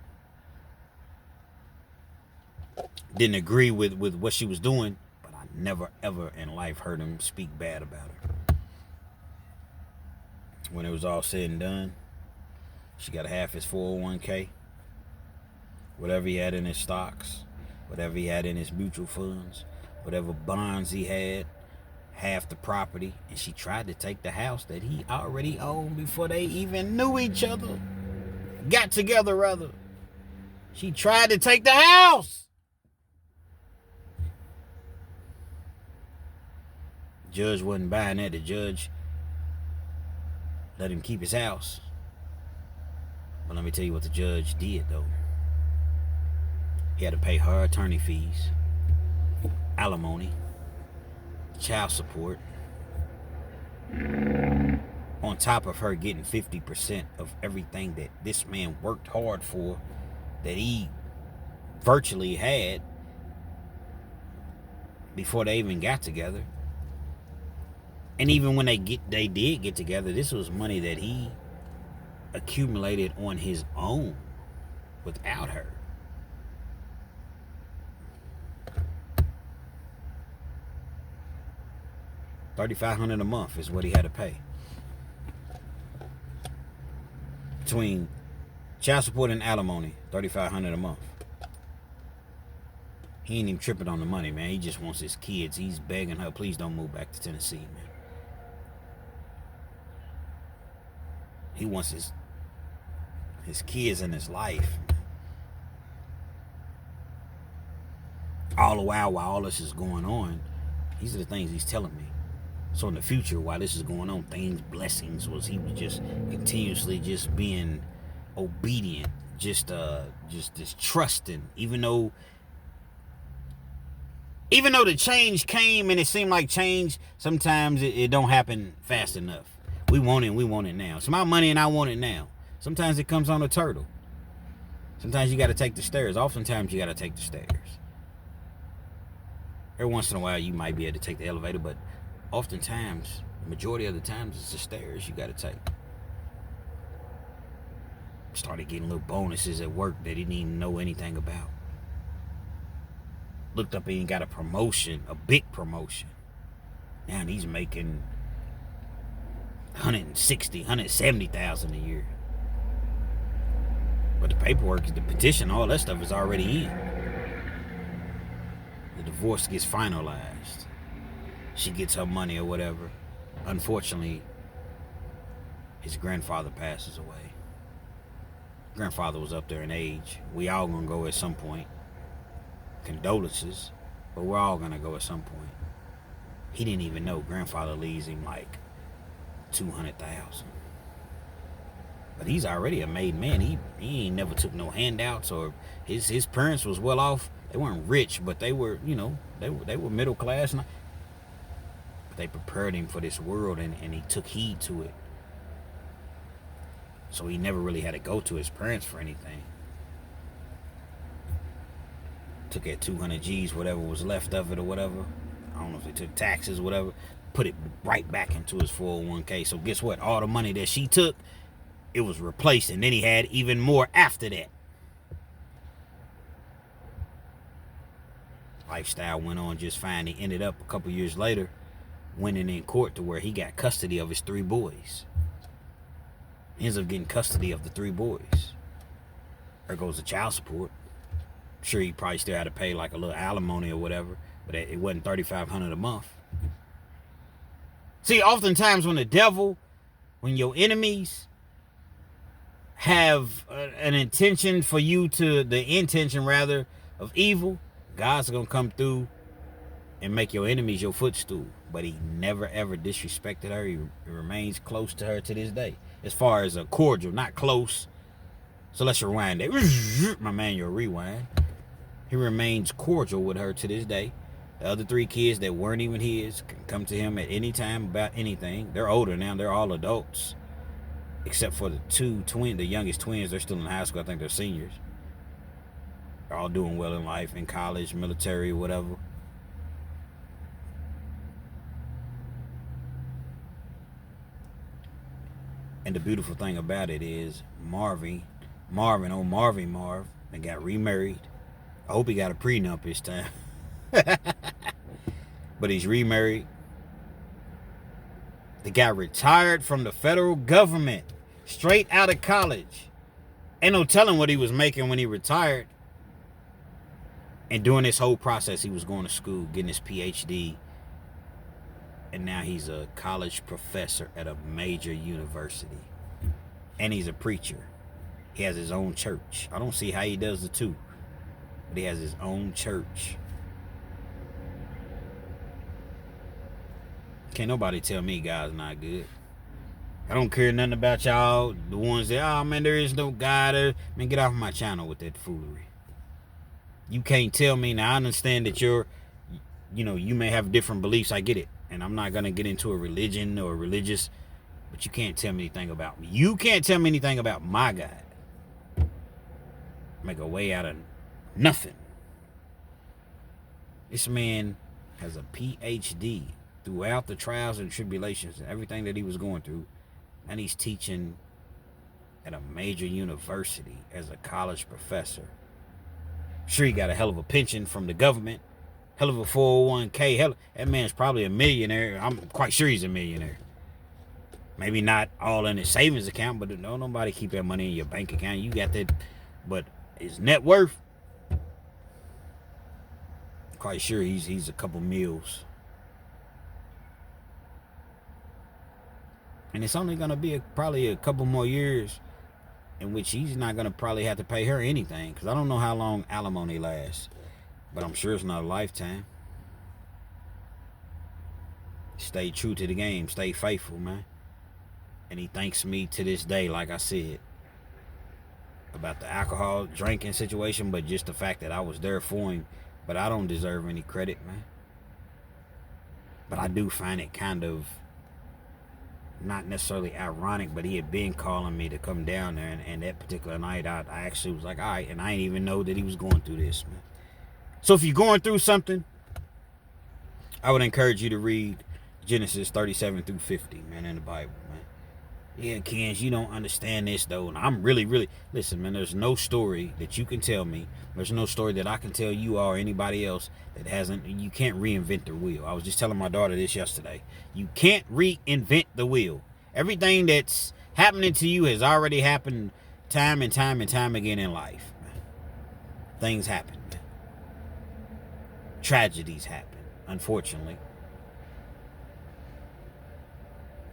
A: Didn't agree with what she was doing, but I never ever in life heard him speak bad about her. When it was all said and done, she got half his 401k, whatever he had in his stocks, whatever he had in his mutual funds, whatever bonds he had, half the property, and she tried to take the house that he already owned before they even knew each other. Got together, rather. She tried to take the house. The judge wasn't buying that. The judge let him keep his house. But let me tell you what the judge did, though. He had to pay her attorney fees, alimony, child support, on top of her getting 50% of everything that this man worked hard for, that he virtually had before they even got together. And even when they did get together, this was money that he accumulated on his own without her. $3,500 a month is what he had to pay. Between child support and alimony, $3,500 a month. He ain't even tripping on the money, man. He just wants his kids. He's begging her, please don't move back to Tennessee, man. He wants his kids in his life. All the while all this is going on, these are the things he's telling me. So in the future, while this is going on, blessings was he was just continuously just being obedient, just trusting, even though the change came, and it seemed like change, sometimes it don't happen fast enough. We want it now. It's my money and I want it now. Sometimes it comes on a turtle. Sometimes you got to take the stairs. Oftentimes you got to take the stairs. Every once in a while you might be able to take the elevator, but oftentimes, the majority of the times, it's the stairs you got to take. Started getting little bonuses at work that he didn't even know anything about. Looked up and he got a promotion, a big promotion. Now he's making $160,000, $170,000 a year. But the paperwork, the petition, all that stuff is already in. The divorce gets finalized. She gets her money or whatever. Unfortunately, his grandfather passes away. Grandfather was up there in age. We all gonna go at some point. Condolences, but we're all gonna go at some point. He didn't even know grandfather leaves him like $200,000. But he's already a made man. He ain't never took no handouts, or his parents was well off. They weren't rich, but they were, they were middle class. But they prepared him for this world, and he took heed to it. So he never really had to go to his parents for anything. Took that 200 G's, whatever was left of it or whatever. I don't know if they took taxes, whatever. Put it right back into his 401k. So guess what? All the money that she took, it was replaced, and then he had even more after that. Lifestyle went on just fine. He ended up a couple years later winning in court to where he got custody of his 3 boys. He ends up getting custody of the 3 boys. There goes the child support. I'm sure he probably still had to pay like a little alimony or whatever, but it wasn't $3,500 a month. See, oftentimes when your enemies have an intention for you to, the intention rather of evil, God's gonna come through and make your enemies your footstool. But he never ever disrespected her. He remains close to her to this day. As far as a cordial, not close. So let's rewind that. My manual rewind. He remains cordial with her to this day. The other 3 kids that weren't even his can come to him at any time about anything. They're older now. They're all adults. Except for the youngest twins. They're still in high school. I think they're seniors. They're all doing well in life, in college, military, whatever. And the beautiful thing about it is Marv, they got remarried. I hope he got a prenup this time. But he's remarried. The guy retired from the federal government, straight out of college. Ain't no telling what he was making when he retired. And during this whole process, he was going to school, getting his PhD. And now he's a college professor at a major university. And he's a preacher. He has his own church. I don't see how he does the two. But he has his own church. Can't nobody tell me God's not good. I don't care nothing about y'all. The ones that, oh man, there is no God. Man, get off my channel with that foolery. You can't tell me. Now, I understand that you may have different beliefs. I get it. And I'm not going to get into a religion or religious But you can't tell me anything about me. You can't tell me anything about my God. Make a way out of nothing. This man has a PhD throughout the trials and tribulations and everything that he was going through. And he's teaching at a major university as a college professor. Sure, he got a hell of a pension from the government. Hell of a 401k. That man's probably a millionaire. I'm quite sure he's a millionaire. Maybe not all in his savings account, but don't nobody keep that money in your bank account. You got that. But his net worth, quite sure he's a couple meals. And it's only going to be probably a couple more years in which he's not going to probably have to pay her anything. Because I don't know how long alimony lasts. But I'm sure it's not a lifetime. Stay true to the game. Stay faithful, man. And he thanks me to this day, like I said, about the alcohol drinking situation, but just the fact that I was there for him. But I don't deserve any credit, man. But I do find it kind of not necessarily ironic, but he had been calling me to come down there, and that particular night I actually was like, all right, and I didn't even know that he was going through this, man. So if you're going through something, I would encourage you to read Genesis 37 through 50, man, in the Bible, man. Yeah, Kens, you don't understand this, though. And I'm really, listen, man, there's no story that you can tell me. There's no story that I can tell you or anybody else that hasn't, you can't reinvent the wheel. I was just telling my daughter this yesterday. You can't reinvent the wheel. Everything that's happening to you has already happened time and time and time again in life, man. Things happen, man. Tragedies happen, unfortunately.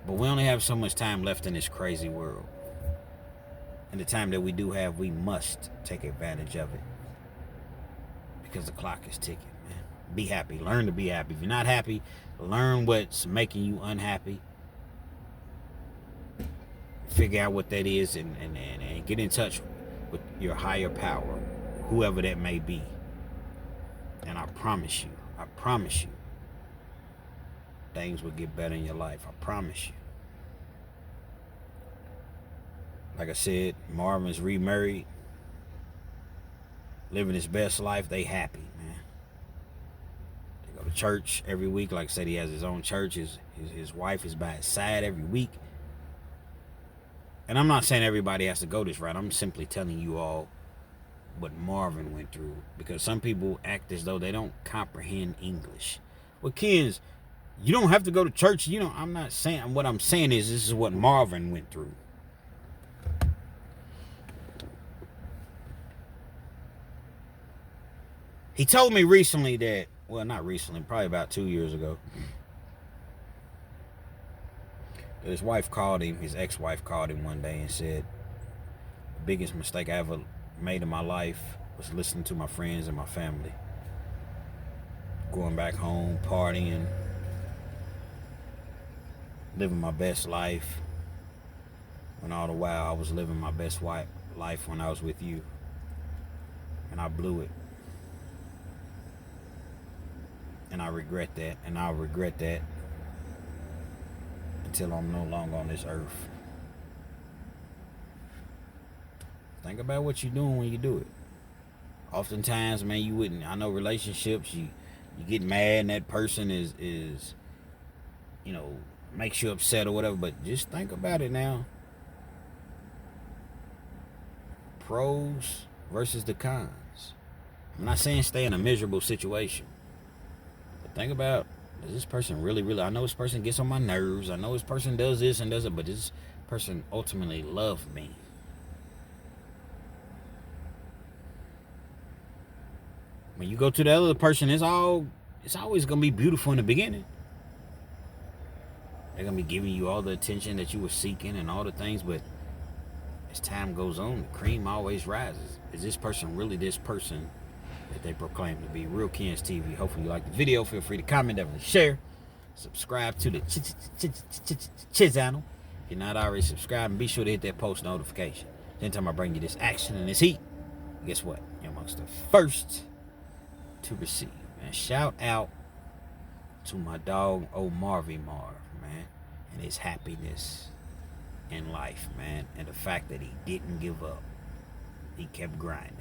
A: But we only have so much time left in this crazy world. And the time that we do have, we must take advantage of it. Because the clock is ticking, man. Be happy. Learn to be happy. If you're not happy, learn what's making you unhappy. Figure out what that is and get in touch with your higher power, whoever that may be. And I promise you, things will get better in your life. I promise you. Like I said, Marvin's remarried, living his best life. They happy, man. They go to church every week. Like I said, he has his own church. His wife is by his side every week. And I'm not saying everybody has to go this route. I'm simply telling you all what Marvin went through, because some people act as though they don't comprehend English. Well, kids, you don't have to go to church. You know, I'm not saying, what I'm saying is this is what Marvin went through. He told me recently that, well, not recently, probably about 2 years ago, that his wife called him, his ex-wife called him one day and said, the biggest mistake I ever made in my life was listening to my friends and my family. Going back home, partying, living my best life, when all the while I was living my best life when I was with you. And I blew it. And I regret that, and I'll regret that until I'm no longer on this earth. Think about what you're doing when you do it. Oftentimes, man, you wouldn't. I know relationships, you get mad and that person is you know, makes you upset or whatever, but just think about it now. Pros versus the cons. I'm not saying stay in a miserable situation. But think about, does this person really, I know this person gets on my nerves. I know this person does this and does it, but does this person ultimately love me? When you go to the other person, it's always going to be beautiful in the beginning. They're going to be giving you all the attention that you were seeking and all the things, but as time goes on, the cream always rises. Is this person really this person that they proclaim to be? Real Kens TV. Hopefully you like the video. Feel free to comment, definitely share. Subscribe to the channel. If you're not already subscribed, and be sure to hit that post notification. Anytime I bring you this action and this heat, guess what? You're amongst the first to receive. And shout out to my dog, old Marvin, man, and his happiness. in life, man. And the fact that he didn't give up, he kept grinding.